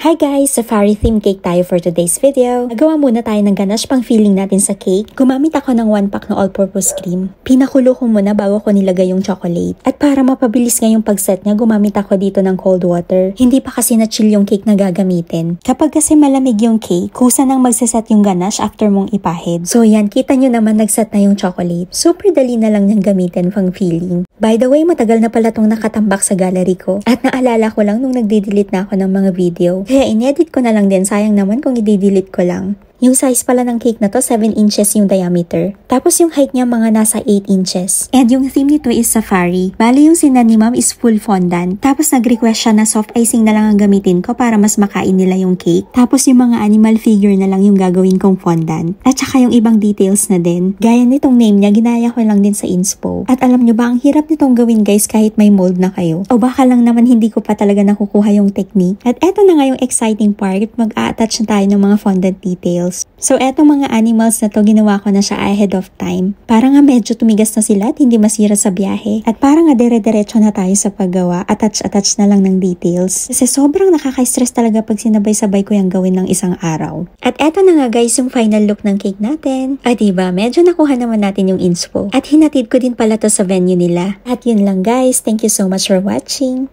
Hi guys! Safari theme cake tayo for today's video. Nagawa muna tayo ng ganache pang filling natin sa cake. Gumamit ako ng 1 pack na all-purpose cream. Pinakulo ko muna bago ko nilagay yung chocolate. At para mapabilis nga yung pag-set niya, gumamit ako dito ng cold water. Hindi pa kasi na-chill yung cake na gagamitin. Kapag kasi malamig yung cake, kusa nang magsaset yung ganache after mong ipahid. So yan, kita nyo naman nagset na yung chocolate. Super dali na lang niyang gamitin pang filling. By the way, matagal na pala tong nakatambak sa gallery ko. At naalala ko lang nung nagde-delete na ako ng mga video. Kaya in-edit ko na lang din, sayang naman kung i-delete ko lang. Yung size pala ng cake na to, 7 inches yung diameter. Tapos yung height niya mga nasa 8 inches. And yung theme nito is safari. Bali yung sinan ni ma'am is full fondant. Tapos nag-request siya na soft icing na lang ang gamitin ko para mas makain nila yung cake. Tapos yung mga animal figure na lang yung gagawin kong fondant. At saka yung ibang details na din. Gaya nitong name niya, ginaya ko lang din sa inspo. At alam nyo ba, ang hirap nitong gawin guys kahit may mold na kayo. O baka lang naman hindi ko pa talaga nakukuha yung technique. At eto na nga yung exciting part, mag-a-attach na tayo ng mga fondant details. So etong mga animals na to, ginawa ko na siya ahead of time. Para nga medyo tumigas na sila at hindi masira sa biyahe. At para nga dire-diretso na tayo sa paggawa, attach na lang ng details. Kasi sobrang nakaka-stress talaga pag sinabay-sabay ko yung gawin ng isang araw. At eto na nga guys yung final look ng cake natin. At diba, medyo nakuha naman natin yung inspo. At hinatid ko din pala to sa venue nila. At yun lang guys, thank you so much for watching.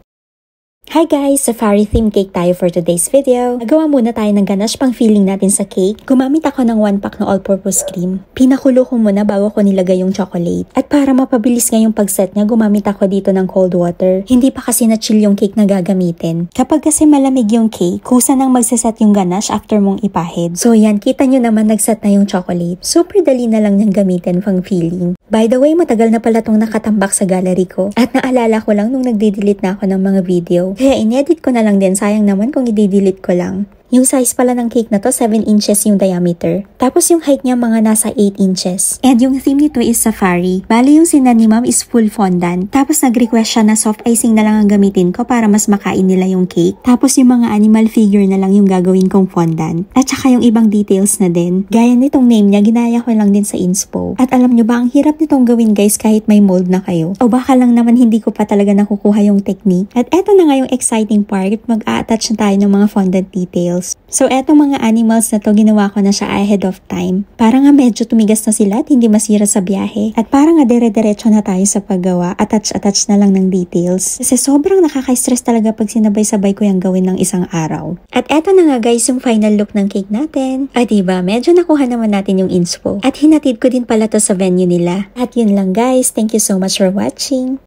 Hi guys! Safari theme cake tayo for today's video. Nagawa muna tayo ng ganache pang filling natin sa cake. Gumamit ako ng 1 pack na all-purpose cream. Pinakulo ko muna bago ko nilagay yung chocolate. At para mapabilis nga yung pag-set niya, gumamit ako dito ng cold water. Hindi pa kasi na-chill yung cake na gagamitin. Kapag kasi malamig yung cake, kusa nang magsaset yung ganache after mong ipahid. So yan, kita nyo naman nagset na yung chocolate. Super dali na lang niyang gamitin pang filling. By the way, matagal na pala tong nakatambak sa gallery ko. At naalala ko lang nung nagde-delete na ako ng mga video. Kaya in-edit ko na lang din, sayang naman kung i-delete ko lang. Yung size pala ng cake na to, 7 inches yung diameter. Tapos yung height niya mga nasa 8 inches. And yung theme nito is safari. Bali yung sinan ni ma'am is full fondant. Tapos nag-request siya na soft icing na lang ang gamitin ko para mas makain nila yung cake. Tapos yung mga animal figure na lang yung gagawin kong fondant. At saka yung ibang details na din. Gaya nitong name niya, ginaya ko lang din sa inspo. At alam nyo ba, ang hirap nitong gawin guys kahit may mold na kayo. O baka lang naman hindi ko pa talaga nakukuha yung technique. At eto na nga yung exciting part, mag-a-attach na tayo ng mga fondant details. So etong mga animals na to, ginawa ko na siya ahead of time. Para nga medyo tumigas na sila at hindi masira sa biyahe. At para nga dire-diretso na tayo sa paggawa, attach na lang ng details. Kasi sobrang nakaka-stress talaga pag sinabay-sabay ko yung gawin ng isang araw. At eto na nga guys yung final look ng cake natin. At diba, medyo nakuha naman natin yung inspo. At hinatid ko din pala to sa venue nila. At yun lang guys, thank you so much for watching.